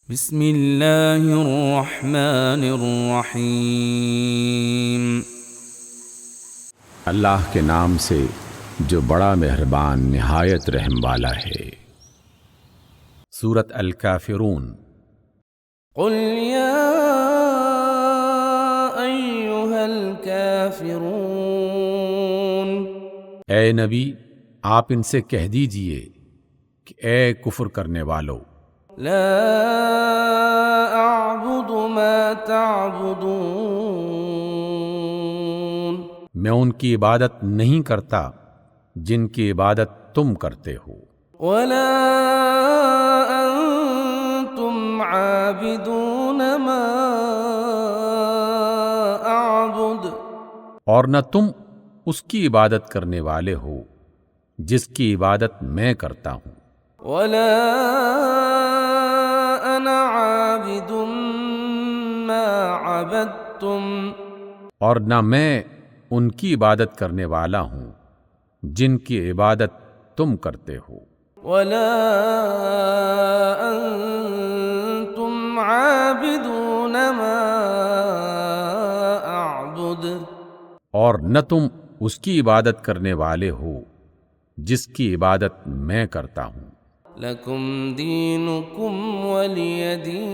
بسم اللہ الرحمن الرحیم۔ اللہ کے نام سے جو بڑا مہربان نہایت رحم والا ہے۔ سورۃ الکافرون۔ قل یا ایھا الکافرون، اے نبی آپ ان سے کہہ دیجئے کہ اے کفر کرنے والو، لا اعبد ما تعبدون، میں ان کی عبادت نہیں کرتا جن کی عبادت تم کرتے ہو، ولا انتم عابدون ما اعبد، اور نہ تم اس کی عبادت کرنے والے ہو جس کی عبادت میں کرتا ہوں، ولا انا عابد ما عبدتم، اور نہ میں ان کی عبادت کرنے والا ہوں جن کی عبادت تم کرتے ہو، ولا انتم عابدون ما اعبد، اور نہ تم اس کی عبادت کرنے والے ہو جس کی عبادت میں کرتا ہوں۔ لکم دینکم ولی دین،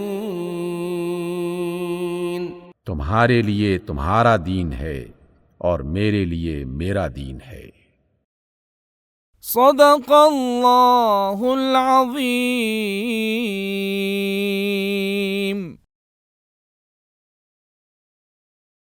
تمہارے لیے تمہارا دین ہے اور میرے لیے میرا دین ہے۔ صدق اللہ العظیم۔